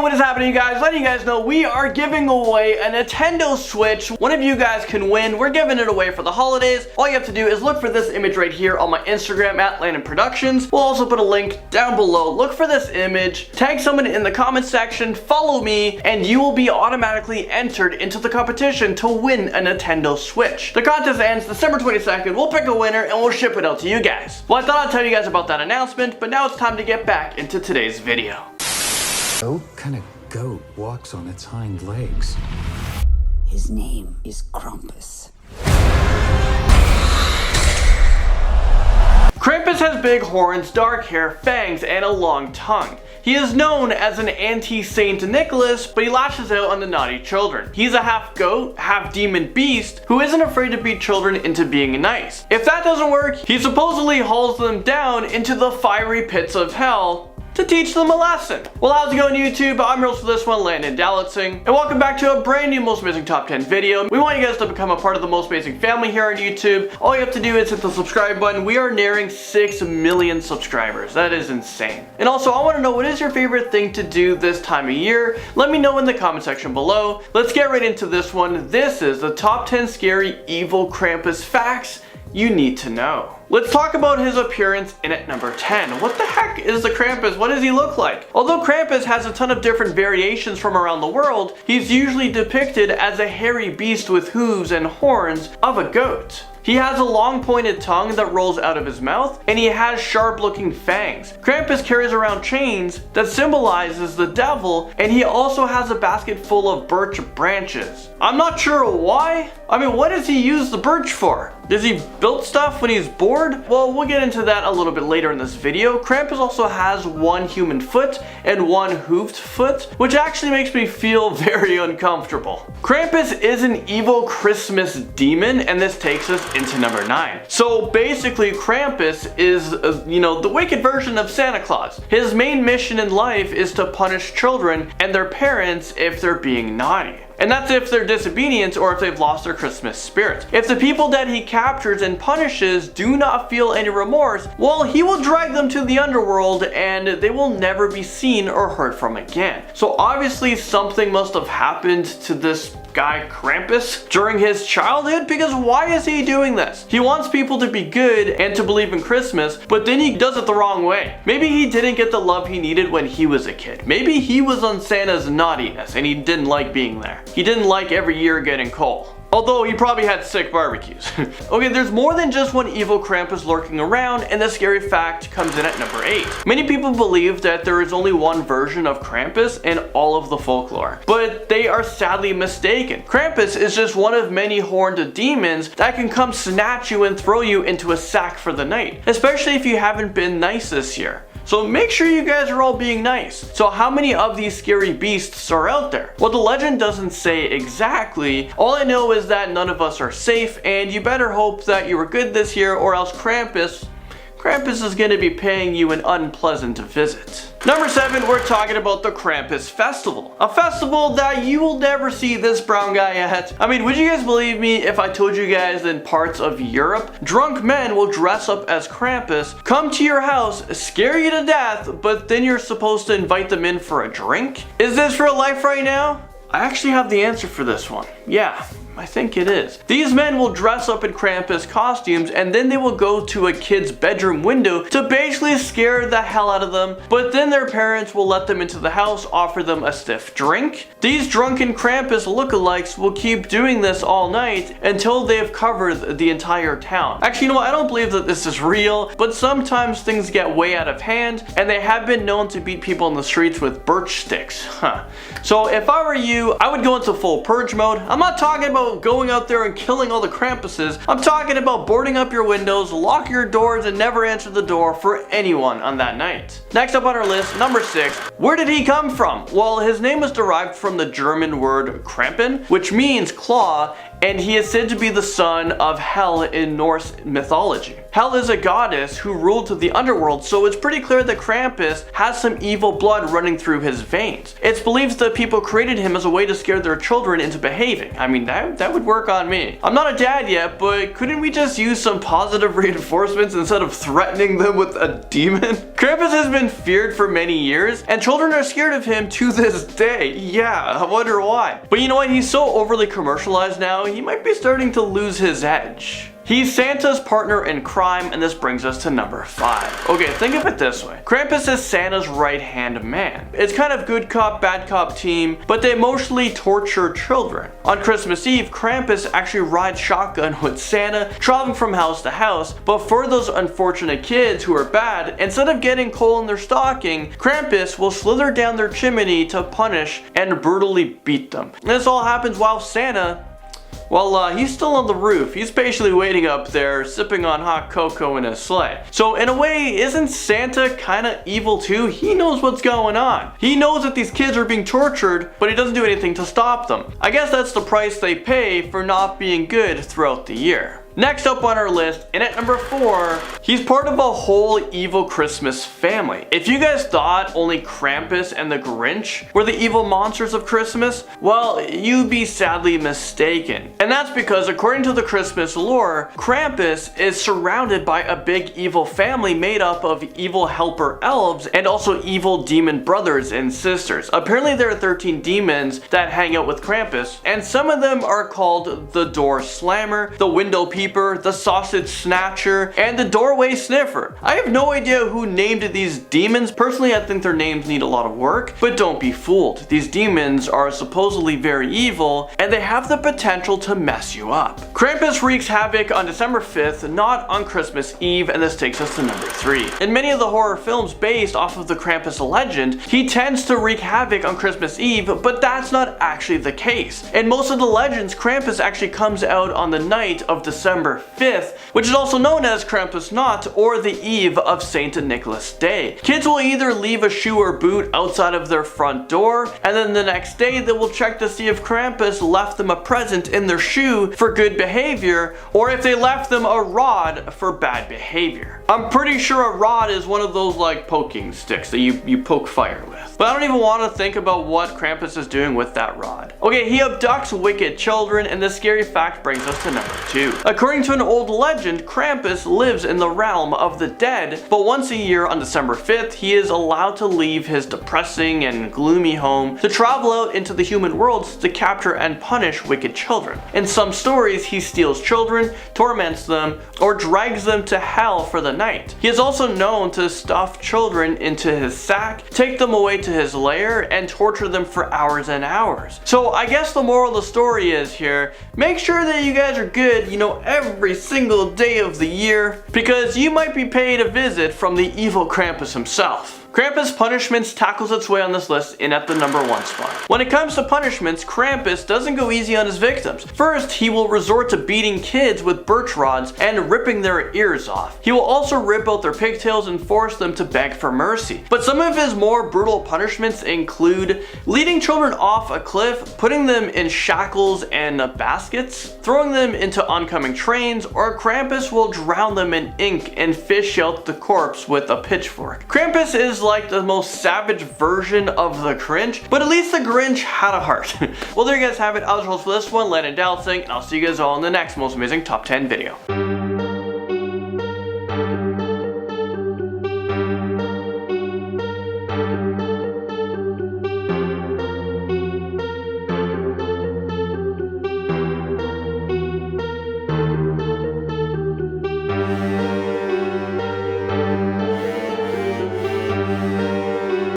what is happening, you guys? Letting you guys know we are giving away a Nintendo Switch. One of you guys can win. We're giving it away for the holidays. All you have to do is look for this image right here on my Instagram at Landon Productions. We'll also put a link down below. Look for this image, tag someone in the comment section, follow me, and you will be automatically entered into the competition to win a Nintendo Switch. The contest ends December 22nd. We'll pick a winner and we'll ship it out to you guys. Well, I thought I'd tell you guys about that announcement, but now it's time to get back into today's video. What kind of goat walks on its hind legs? His name is Krampus. Krampus has big horns, dark hair, fangs, and a long tongue. He is known as an anti-Saint Nicholas, but he lashes out on the naughty children. He's a half goat, half demon beast who isn't afraid to beat children into being nice. If that doesn't work, he supposedly hauls them down into the fiery pits of hell to teach them a lesson. Well, how's it going, YouTube? I'm your host for this one, Landon Dalitzing, and welcome back to a brand new Most Amazing Top 10 video. We want you guys to become a part of the Most Amazing family here on YouTube. All you have to do is hit the subscribe button. We are nearing 6 million subscribers. That is insane. And also, I want to know, what is your favorite thing to do this time of year? Let me know in the comment section below. Let's get right into this one. This is the top 10 scary evil Krampus facts you need to know. Let's talk about his appearance in at number 10. What the heck is the Krampus? What does he look like? Although Krampus has a ton of different variations from around the world, he's usually depicted as a hairy beast with hooves and horns of a goat. He has a long pointed tongue that rolls out of his mouth, and he has sharp looking fangs. Krampus carries around chains that symbolizes the devil, and he also has a basket full of birch branches. I'm not sure why. I mean, what does he use the birch for? Does he build stuff when he's bored? Well, we'll get into that a little bit later in this video. Krampus also has one human foot and one hooved foot, which actually makes me feel very uncomfortable. Krampus is an evil Christmas demon, and this takes us into number 9. So basically, Krampus is, the wicked version of Santa Claus. His main mission in life is to punish children and their parents if they're being naughty. And that's if they're disobedient or if they've lost their Christmas spirit. If the people that he captures and punishes do not feel any remorse, well, he will drag them to the underworld and they will never be seen or heard from again. So obviously something must have happened to this guy Krampus during his childhood, because why is he doing this? He wants people to be good and to believe in Christmas, but then he does it the wrong way. Maybe he didn't get the love he needed when he was a kid. Maybe he was on Santa's naughtiness and he didn't like being there. He didn't like every year getting coal. Although he probably had sick barbecues. Okay, there's more than just one evil Krampus lurking around, and the scary fact comes in at number 8. Many people believe that there is only one version of Krampus in all of the folklore, but they are sadly mistaken. Krampus is just one of many horned demons that can come snatch you and throw you into a sack for the night, especially if you haven't been nice this year. So make sure you guys are all being nice. So how many of these scary beasts are out there? Well, the legend doesn't say exactly. All I know is that none of us are safe, and you better hope that you were good this year, or else Krampus is going to be paying you an unpleasant visit. Number 7, we're talking about the Krampus Festival. A festival that you will never see this brown guy at. I mean, would you guys believe me if I told you guys in parts of Europe, drunk men will dress up as Krampus, come to your house, scare you to death, but then you're supposed to invite them in for a drink? Is this real life right now? I actually have the answer for this one. Yeah, I think it is. These men will dress up in Krampus costumes, and then they will go to a kid's bedroom window to basically scare the hell out of them, but then their parents will let them into the house, offer them a stiff drink. These drunken Krampus lookalikes will keep doing this all night until they have covered the entire town. Actually, you know what? I don't believe that this is real, but sometimes things get way out of hand, and they have been known to beat people in the streets with birch sticks. So if I were you, I would go into full purge mode. I'm not talking about going out there and killing all the Krampuses. I'm talking about boarding up your windows, lock your doors, and never answer the door for anyone on that night. Next up on our list, number 6. Where did he come from? Well, his name was derived from the German word Krampen, which means claw, and he is said to be the son of Hel in Norse mythology. Hel is a goddess who ruled the underworld, so it's pretty clear that Krampus has some evil blood running through his veins. It's believed that people created him as a way to scare their children into behaving. I mean, that would work on me. I'm not a dad yet, but couldn't we just use some positive reinforcements instead of threatening them with a demon? Krampus has been feared for many years, and children are scared of him to this day. Yeah, I wonder why. But you know what? He's so overly commercialized now, he might be starting to lose his edge. He's Santa's partner in crime, and this brings us to number 5. Okay, think of it this way. Krampus is Santa's right-hand man. It's kind of good cop, bad cop team, but they emotionally torture children. On Christmas Eve, Krampus actually rides shotgun with Santa, traveling from house to house, but for those unfortunate kids who are bad, instead of getting coal in their stocking, Krampus will slither down their chimney to punish and brutally beat them. And this all happens while Santa, well, he's still on the roof. He's patiently waiting up there, sipping on hot cocoa in his sleigh. So in a way, isn't Santa kinda evil too? He knows what's going on. He knows that these kids are being tortured, but he doesn't do anything to stop them. I guess that's the price they pay for not being good throughout the year. Next up on our list, and at number 4, he's part of a whole evil Christmas family. If you guys thought only Krampus and the Grinch were the evil monsters of Christmas, well, you'd be sadly mistaken. And that's because according to the Christmas lore, Krampus is surrounded by a big evil family made up of evil helper elves and also evil demon brothers and sisters. Apparently there are 13 demons that hang out with Krampus, and some of them are called the Door Slammer, the Window Peeper, the Sausage Snatcher, and the Doorway Sniffer. I have no idea who named these demons. Personally, I think their names need a lot of work, but don't be fooled. These demons are supposedly very evil, and they have the potential to mess you up. Krampus wreaks havoc on December 5th, not on Christmas Eve, and this takes us to number 3. In many of the horror films based off of the Krampus legend, he tends to wreak havoc on Christmas Eve, but that's not actually the case. In most of the legends, Krampus actually comes out on the night of December 5th, which is also known as Krampusnacht, or the eve of St. Nicholas Day. Kids will either leave a shoe or boot outside of their front door, and then the next day they will check to see if Krampus left them a present in their shoe for good behavior, or if they left them a rod for bad behavior. I'm pretty sure a rod is one of those like poking sticks that you poke fire with. But I don't even want to think about what Krampus is doing with that rod. Okay, he abducts wicked children, and this scary fact brings us to number 2. According to an old legend, Krampus lives in the realm of the dead, but once a year on December 5th, he is allowed to leave his depressing and gloomy home to travel out into the human worlds to capture and punish wicked children. In some stories, he steals children, torments them, or drags them to hell for the night. He is also known to stuff children into his sack, take them away to his lair, and torture them for hours and hours. So I guess the moral of the story is here, make sure that you guys are good, every single day of the year, because you might be paid a visit from the evil Krampus himself. Krampus punishments tackles its way on this list in at the number 1 spot. When it comes to punishments, Krampus doesn't go easy on his victims. First, he will resort to beating kids with birch rods and ripping their ears off. He will also rip out their pigtails and force them to beg for mercy. But some of his more brutal punishments include leading children off a cliff, putting them in shackles and baskets, throwing them into oncoming trains, or Krampus will drown them in ink and fish out the corpse with a pitchfork. Krampus is like the most savage version of the Grinch, but at least the Grinch had a heart. Well, there you guys have it. I was your host for this one, Landon Dowsing, and I'll see you guys all in the next most amazing top 10 video.